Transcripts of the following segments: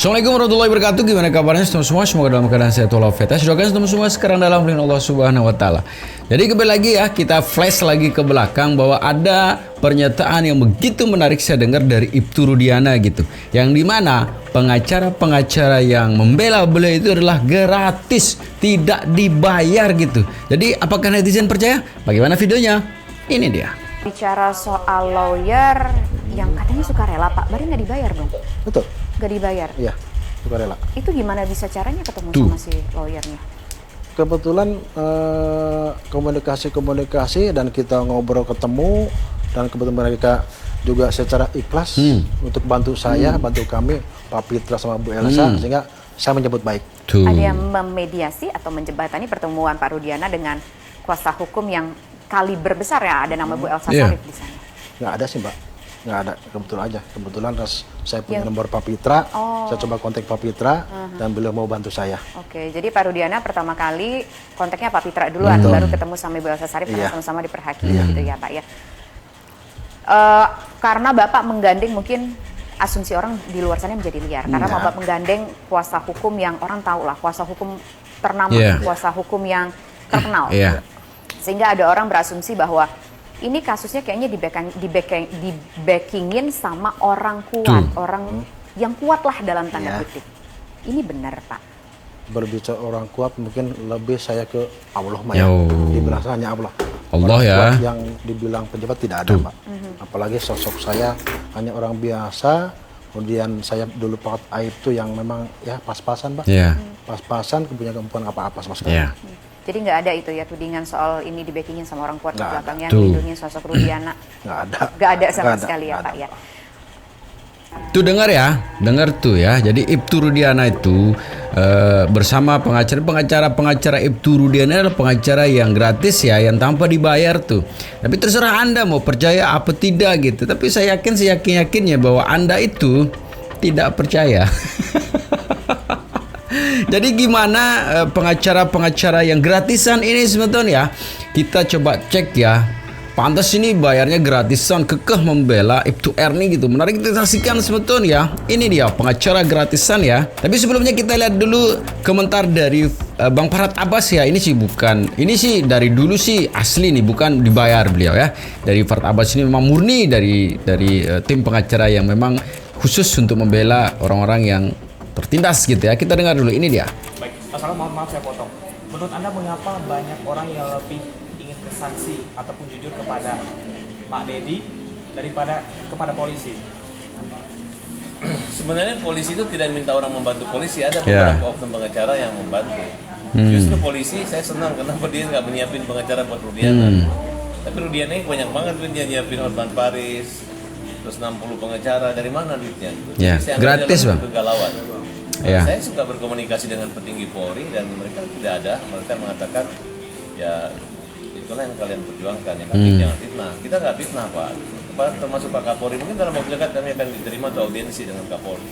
Assalamualaikum warahmatullahi wabarakatuh. Gimana kabarnya teman-teman semua? Semoga dalam keadaan sehat walafiat. Doakan teman-teman semua sekarang dalam lindungan Allah Subhanahu wa taala. Jadi kembali lagi ya, kita flash lagi ke belakang bahwa ada pernyataan yang begitu menarik saya dengar dari Ibtu Rudiana gitu. Yang dimana pengacara-pengacara yang membela beliau itu adalah gratis, tidak dibayar gitu. Jadi apakah netizen percaya? Bagaimana videonya? Ini dia. Bicara soal lawyer yang katanya sukarela, Pak, berarti nggak dibayar dong? Betul. Nggak dibayar? Iya, sukarela. Itu gimana bisa caranya ketemu sama si lawyernya? Kebetulan komunikasi dan kita ngobrol ketemu dan kebetulan mereka juga secara ikhlas untuk bantu saya, bantu kami, Pak Pitra sama Bu Elsa, sehingga saya menyebut baik. Ada yang memediasi atau menjembatani pertemuan Pak Rudiana dengan kuasa hukum yang kaliber besar ya, ada nama Bu Elsa Sharif di sana? Nggak ada sih, Mbak. Nggak ada, kebetulan aja. Kebetulan saya punya nomor Pak Pitra, saya coba kontak Pak Pitra dan beliau mau bantu saya. Oke, jadi Pak Rudiana pertama kali kontaknya Pak Pitra duluan, baru ketemu sama Bu Elsa Sharif karena sama-sama diperhakimi gitu ya Pak ya. Karena Bapak menggandeng mungkin asumsi orang di luar sana menjadi liar, karena Bapak menggandeng kuasa hukum yang orang tahu lah, kuasa hukum ternama, kuasa hukum yang terkenal. Sehingga ada orang berasumsi bahwa ini kasusnya kayaknya di-backingin sama orang kuat, orang yang kuat lah dalam tanda kutip. Ini benar, Pak? Berbicara orang kuat mungkin lebih saya ke Allah, Maya. Dibilang hanya Allah. Allah orang ya. Kuat yang dibilang pejabat tidak ada, Pak. Apalagi sosok saya hanya orang biasa. Kemudian saya dulu pakat aib itu yang memang ya pas-pasan, Pak. Pas-pasan, punya kemampuan apa-apa sama sekali. Jadi nggak ada itu ya tudingan soal ini di-backingin sama orang kuat di belakangnya, melindungi sosok Rudiana. Nggak ada. Nggak ada sama sekali ya Pak ya. Tuh dengar ya, dengar tuh ya. Jadi Ibtu Rudiana itu bersama pengacara Ibtu Rudiana adalah pengacara yang gratis ya, yang tanpa dibayar tuh. Tapi terserah Anda mau percaya apa tidak gitu. Tapi saya yakin-yakinnya bahwa Anda itu tidak percaya. Jadi gimana pengacara-pengacara yang gratisan ini sebetulnya? Kita coba cek ya. Pantas ini bayarnya gratisan, kekeh membela Ibtu Erni gitu. Menarik kita saksikan sebetulnya. Ini dia pengacara gratisan ya. Tapi sebelumnya kita lihat dulu komentar dari Bang Farhad Abbas ya. Ini sih bukan, ini sih dari dulu sih asli nih, bukan dibayar beliau ya. Dari Farhad Abbas ini memang murni dari tim pengacara yang memang khusus untuk membela orang-orang yang tertindas gitu ya. Kita dengar dulu, ini dia. Baik, masalah maaf saya potong. Menurut Anda mengapa banyak orang yang lebih ingin bersaksi ataupun jujur kepada Pak Dedi daripada kepada polisi? Sebenarnya polisi itu tidak minta orang membantu polisi, ada beberapa oknum pengacara yang membantu. Justru polisi saya senang kenapa dia nggak menyiapin pengacara buat Rudiana. Tapi Rudiana ini banyak banget tuh dia nyiapin Hotman Paris, terus 60 pengacara, dari mana duitnya? Gratis Bang. Kegalauan. Saya suka berkomunikasi dengan petinggi Polri dan mereka tidak ada, mereka mengatakan ya itulah yang kalian perjuangkan ya, tapi jangan fitnah. Kita nggak fitnah Pak, termasuk Pak Kapolri, mungkin dalam waktu dekat kami akan diterima untuk audiensi dengan Kapolri.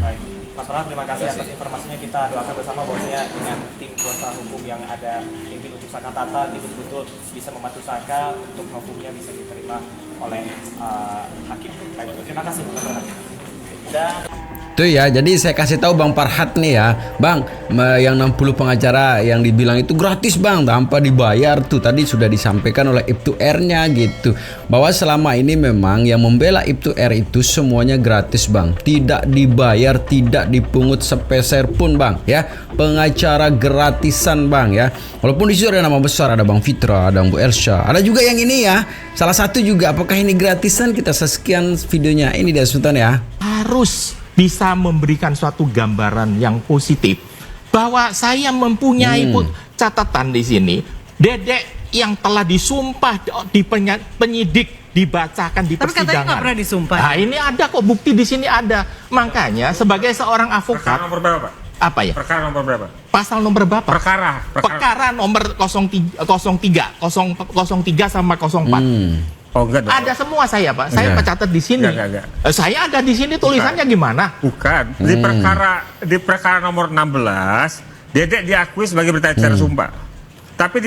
Baik, Mas Farhad, terima kasih atas informasinya. Kita doakan bersama bahwasanya dengan tim kuasa hukum yang ada pimpin untuk Saka Tata betul-betul bisa membantu Saka untuk hukumnya bisa diterima oleh hakim. Baik, terima kasih Mas Farhad. Dan Tuh ya, jadi saya kasih tahu Bang Farhad nih ya, Bang, yang 60 pengacara yang dibilang itu gratis Bang, tanpa dibayar tuh. Tadi sudah disampaikan oleh Ibtu R-nya gitu, bahwa selama ini memang yang membela Ibtu R itu semuanya gratis Bang, tidak dibayar, tidak dipungut sepeser pun Bang ya. Pengacara gratisan Bang ya. Walaupun di situ ada nama besar, ada Bang Fitra, ada Bu Elsa, ada juga yang ini ya. Salah satu juga, apakah ini gratisan? Kita sekian videonya. Ini dia sebentar ya. Harus bisa memberikan suatu gambaran yang positif bahwa saya mempunyai catatan di sini. Dedek yang telah disumpah di penyidik dibacakan di persidangan. Tapi katanya nggak pernah disumpah. Nah, ini ada kok, bukti di sini ada. Makanya sebagai seorang avokat. Perkara nomor berapa, Pak? Apa ya? Perkara nomor berapa? Pasal nomor berapa? Perkara nomor 03 sama 04. Oh enggak dong. Ada semua saya Pak, saya mencatat di sini. Enggak. Saya ada di sini tulisannya gimana? Bukan. Di perkara nomor 16, Dedek diakui sebagai berita acara sumpah. Tapi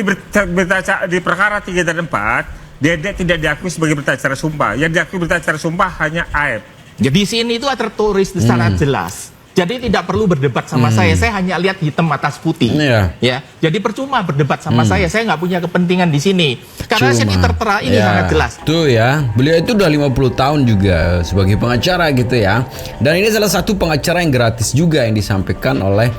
di perkara 3 dan 4, Dedek tidak diakui sebagai berita acara sumpah. Yang diakui berita acara sumpah hanya Aib. Jadi di sini itu tertulis secara jelas Jadi tidak perlu berdebat sama saya hanya lihat hitam atas putih. Ya, jadi percuma berdebat sama saya nggak punya kepentingan di sini. Karena sini tertera ini sangat jelas. Tuh ya, beliau itu udah 50 tahun juga sebagai pengacara gitu ya. Dan ini salah satu pengacara yang gratis juga yang disampaikan oleh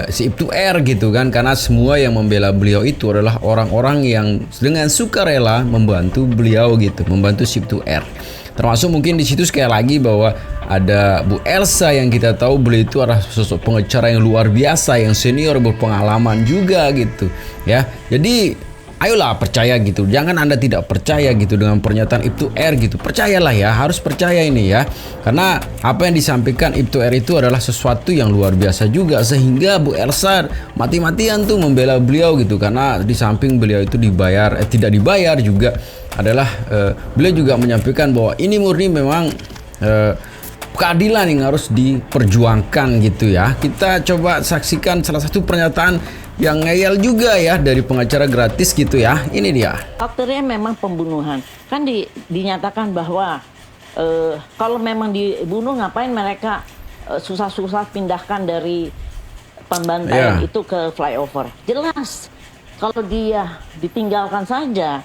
si Ibtu R gitu kan, karena semua yang membela beliau itu adalah orang-orang yang dengan sukarela membantu beliau gitu, membantu si Ibtu R. Termasuk mungkin di situ sekali lagi bahwa ada Bu Elsa yang kita tahu beliau itu adalah sosok pengacara yang luar biasa, yang senior, berpengalaman juga gitu ya. Jadi ayolah percaya gitu, jangan Anda tidak percaya gitu dengan pernyataan Ibtu R gitu. Percayalah ya, harus percaya ini ya. Karena apa yang disampaikan Ibtu R itu adalah sesuatu yang luar biasa juga, sehingga Bu Elsa mati-matian tuh membela beliau gitu. Karena di samping beliau itu dibayar, tidak dibayar juga adalah beliau juga menyampaikan bahwa ini murni memang keadilan yang harus diperjuangkan gitu ya. Kita coba saksikan salah satu pernyataan yang ngeyel juga ya dari pengacara gratis gitu ya. Ini dia. Faktornya memang pembunuhan. Kan dinyatakan bahwa kalau memang dibunuh, ngapain mereka susah-susah pindahkan dari pembantaian itu ke flyover. Jelas kalau dia ditinggalkan saja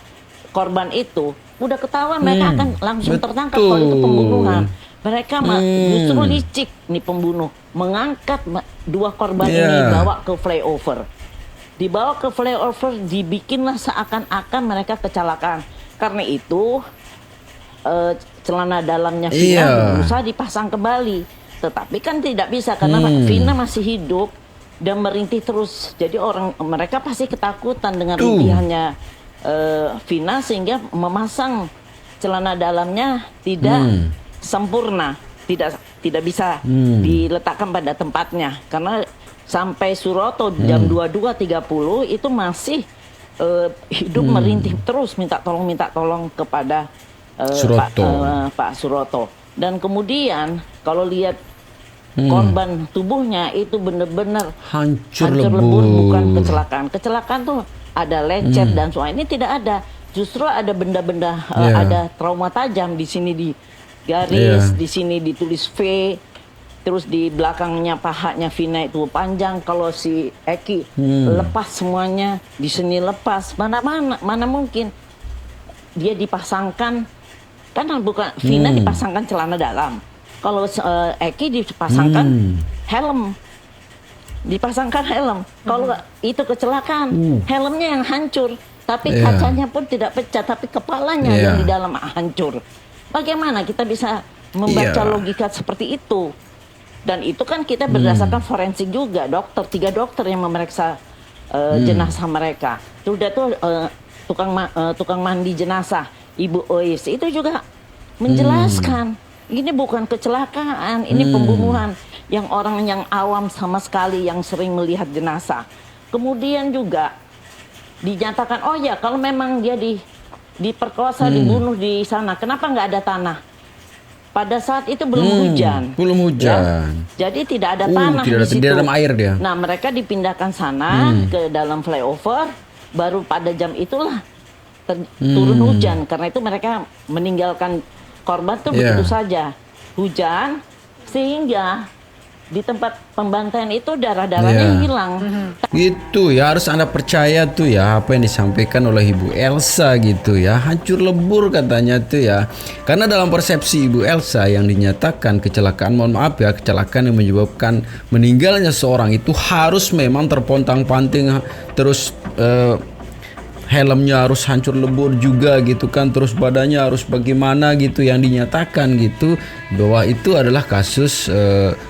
korban itu, udah ketahuan mereka akan langsung tertangkap kalau itu pembunuhan. Mereka justru licik nih pembunuh, mengangkat dua korban ini bawa ke flyover. Dibawa ke flyover, dibikinlah seakan-akan mereka kecelakaan. Karena itu celana dalamnya Vina berusaha dipasang kembali, tetapi kan tidak bisa karena Vina masih hidup dan merintih terus. Jadi mereka pasti ketakutan dengan rintihannya Vina, sehingga memasang celana dalamnya tidak sempurna, tidak bisa diletakkan pada tempatnya, karena sampai Suroto jam 22.30 itu masih hidup merintih terus minta tolong kepada Pak Suroto. Dan kemudian kalau lihat korban tubuhnya itu benar-benar hancur lebur, bukan kecelakaan. Kecelakaan tuh ada lecet dan soal ini tidak ada. Justru ada benda-benda ada trauma tajam di sini di garis, di sini ditulis V, terus di belakangnya pahanya Vina itu panjang. Kalau si Eki lepas semuanya, di sini lepas. Mana mungkin dia dipasangkan, kan bukan Vina dipasangkan celana dalam. Kalau Eki dipasangkan helm. Dipasangkan helm. Kalau itu kecelakaan, helmnya yang hancur, tapi kacanya pun tidak pecah, tapi kepalanya yang di dalam hancur. Bagaimana kita bisa membaca logika seperti itu? Dan itu kan kita berdasarkan forensik juga, 3 dokter yang memeriksa jenazah mereka. Sudah tuh tukang mandi jenazah, Ibu Ois itu juga menjelaskan. Ini bukan kecelakaan, ini pembunuhan yang orang yang awam sama sekali yang sering melihat jenazah. Kemudian juga dinyatakan, oh ya kalau memang dia diperkosa, dibunuh di sana, kenapa nggak ada tanah? Pada saat itu belum hujan. Belum hujan. Ya? Jadi tidak ada tanah di situ. Tidak ada air dia. Nah mereka dipindahkan sana ke dalam flyover, baru pada jam itulah turun hujan. Karena itu mereka meninggalkan korban tuh begitu saja, hujan, sehingga di tempat pembantaian itu darah-darahnya hilang. Gitu ya, harus Anda percaya tuh ya apa yang disampaikan oleh Ibu Elsa gitu ya. Hancur lebur katanya tuh ya. Karena dalam persepsi Ibu Elsa yang dinyatakan kecelakaan, mohon maaf ya, kecelakaan yang menyebabkan meninggalnya seorang itu harus memang terpontang-panting terus helmnya harus hancur lebur juga gitu kan, terus badannya harus bagaimana gitu, yang dinyatakan gitu bahwa itu adalah kasus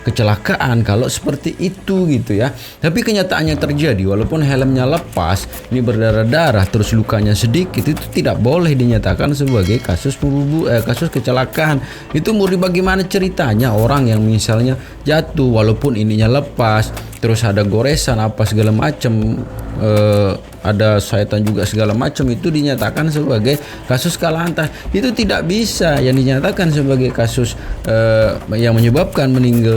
kecelakaan kalau seperti itu gitu ya. Tapi kenyataannya terjadi, walaupun helmnya lepas, ini berdarah-darah, terus lukanya sedikit, itu tidak boleh dinyatakan sebagai kasus kasus kecelakaan. Itu murni bagaimana ceritanya orang yang misalnya jatuh walaupun ininya lepas, terus ada goresan apa segala macam, ada sayatan juga segala macam, itu dinyatakan sebagai kasus kalantas. Itu tidak bisa yang dinyatakan sebagai kasus yang menyebabkan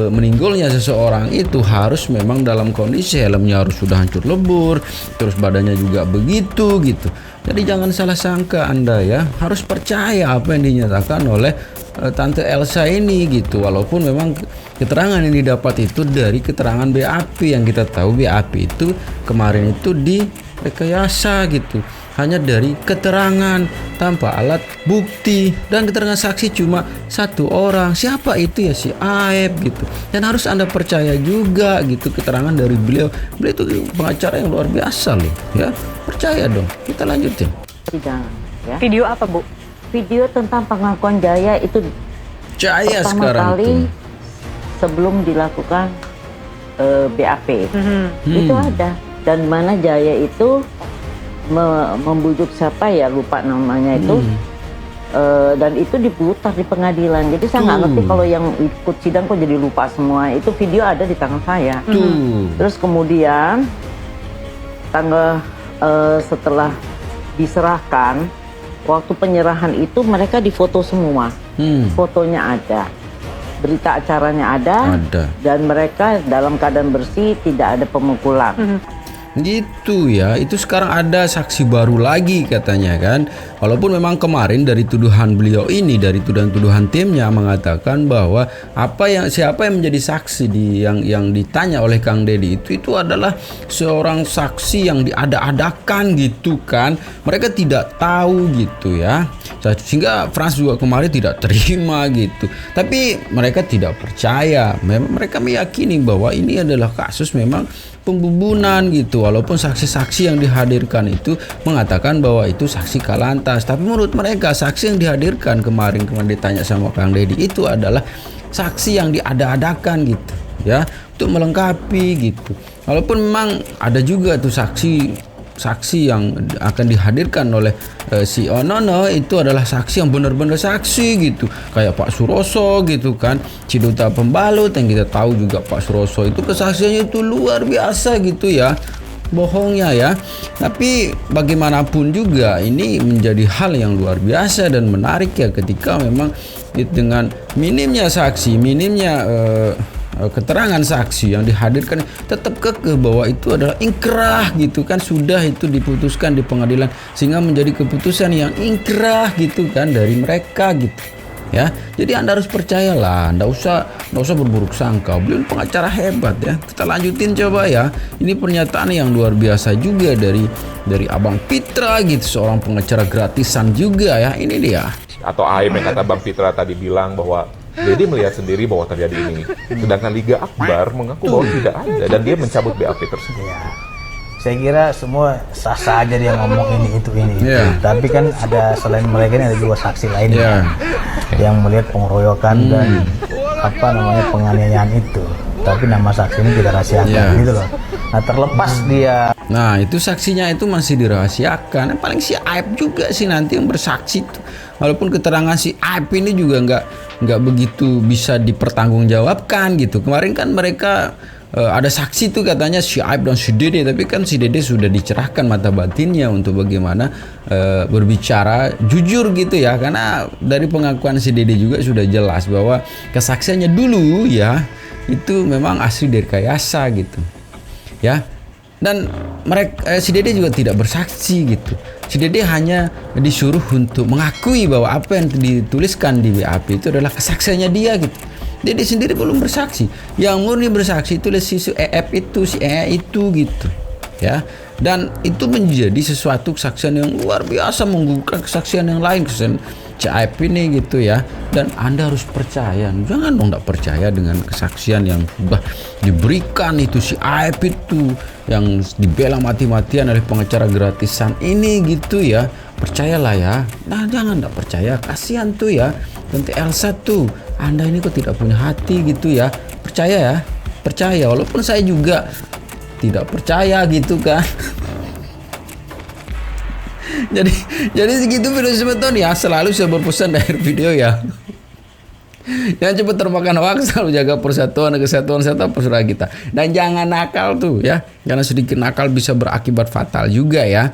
meninggalnya seseorang. Itu harus memang dalam kondisi helmnya harus sudah hancur lebur, terus badannya juga begitu gitu. Jadi jangan salah sangka Anda ya, harus percaya apa yang dinyatakan oleh Tante Elsa ini gitu. Walaupun memang keterangan yang didapat itu dari keterangan BAP, yang kita tahu BAP itu kemarin itu direkayasa gitu. Hanya dari keterangan tanpa alat bukti, dan keterangan saksi cuma satu orang. Siapa itu ya? Si Aep gitu. Dan harus Anda percaya juga gitu keterangan dari beliau. Beliau itu pengacara yang luar biasa loh ya. Percaya dong. Kita lanjutin. Sidang, ya. Video apa, Bu? Video tentang pengakuan Jaya itu Jaya pertama sekarang kali tuh. sebelum dilakukan BAP. Itu ada, dan mana Jaya itu membujuk siapa ya, lupa namanya itu, dan itu diputar di pengadilan. Jadi saya nggak ngerti kalau yang ikut sidang kok jadi lupa semua. Itu video ada di tangan saya. Terus kemudian setelah diserahkan, waktu penyerahan itu mereka difoto semua. Fotonya ada, berita acaranya ada, dan mereka dalam keadaan bersih, tidak ada pemukulan. Gitu ya. Itu sekarang ada saksi baru lagi katanya kan. Walaupun memang kemarin dari tuduhan beliau ini, dari tuduhan timnya mengatakan bahwa siapa yang menjadi saksi yang ditanya oleh Kang Deddy itu adalah seorang saksi yang diada-adakan gitu kan. Mereka tidak tahu gitu ya. Sehingga Frans juga kemarin tidak terima gitu. Tapi mereka tidak percaya. Mereka meyakini bahwa ini adalah kasus memang pembunuhan gitu. Walaupun saksi-saksi yang dihadirkan itu mengatakan bahwa itu saksi kalantas, tapi menurut mereka saksi yang dihadirkan kemarin ditanya sama Kang Deddy itu adalah saksi yang diada-adakan gitu ya, untuk melengkapi gitu. Walaupun memang ada juga tuh saksi yang akan dihadirkan oleh si Onono itu adalah saksi yang benar-benar saksi gitu, kayak Pak Suroso gitu kan, Ciduta Pembalut yang kita tahu juga Pak Suroso itu kesaksiannya itu luar biasa gitu ya, bohongnya ya. Tapi bagaimanapun juga ini menjadi hal yang luar biasa dan menarik ya, ketika memang dengan minimnya saksi, minimnya keterangan saksi yang dihadirkan tetap kekeh bahwa itu adalah inkrah gitu kan, sudah itu diputuskan di pengadilan sehingga menjadi keputusan yang inkrah gitu kan dari mereka gitu ya. Jadi Anda harus percayalah, nggak usah berburuk sangka. Beliau pengacara hebat ya. Kita lanjutin coba ya. Ini pernyataan yang luar biasa juga dari Abang Pitra gitu, seorang pengacara gratisan juga ya. Ini dia. Atau Aib yang kata Bang Pitra tadi bilang bahwa Deddy melihat sendiri bahwa terjadi ini, sedangkan Liga Akbar mengaku bahwa tidak ada dan dia mencabut BAP tersebut. Ya, saya kira semua sah-sah aja dia ngomong ini itu. Tapi kan ada selain mereka ini ada juga saksi lainnya yang melihat pengeroyokan dan penganiayaan itu. Tapi nama saksi ini tidak rahasiakan gitu loh. Nah terlepas dia. Nah itu saksinya itu masih dirahasiakan. Paling si Aib juga sih nanti yang bersaksi itu. Walaupun keterangan si Aib ini juga nggak begitu bisa dipertanggungjawabkan gitu. Kemarin kan mereka ada saksi tuh katanya si Aib dan si Dede, tapi kan si Dede sudah dicerahkan mata batinnya untuk bagaimana berbicara jujur gitu ya, karena dari pengakuan si Dede juga sudah jelas bahwa kesaksiannya dulu ya itu memang asli dari Kayasa gitu ya. Dan si Dede juga tidak bersaksi gitu. Si Dede hanya disuruh untuk mengakui bahwa apa yang dituliskan di BAP itu adalah kesaksiannya dia gitu. Dede sendiri belum bersaksi. Yang murni bersaksi itu si EF itu, si itu gitu ya. Dan itu menjadi sesuatu kesaksian yang luar biasa, menggugurkan kesaksian yang lain, kesaksian CAP ini gitu ya. Dan Anda harus percaya, jangan dong tidak percaya dengan kesaksian yang sudah diberikan itu si AIP itu, yang dibela mati-matian oleh pengacara gratisan ini gitu ya. Percayalah ya. Nah jangan tidak percaya, kasihan tuh ya Tante Elsa tuh, Anda ini kok tidak punya hati gitu ya. Percaya ya, percaya. Walaupun saya juga tidak percaya gitu kan. jadi segitu video sebeton ya. Selalu saya berpesan di akhir video ya, jangan cepat termakan hoax, selalu jaga persatuan dan kesatuan serta persaudaraan kita. Dan jangan nakal tuh ya, karena sedikit nakal bisa berakibat fatal juga ya.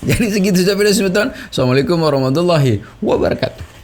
Jadi segitu saja video sebeton. Assalamualaikum warahmatullahi wabarakatuh.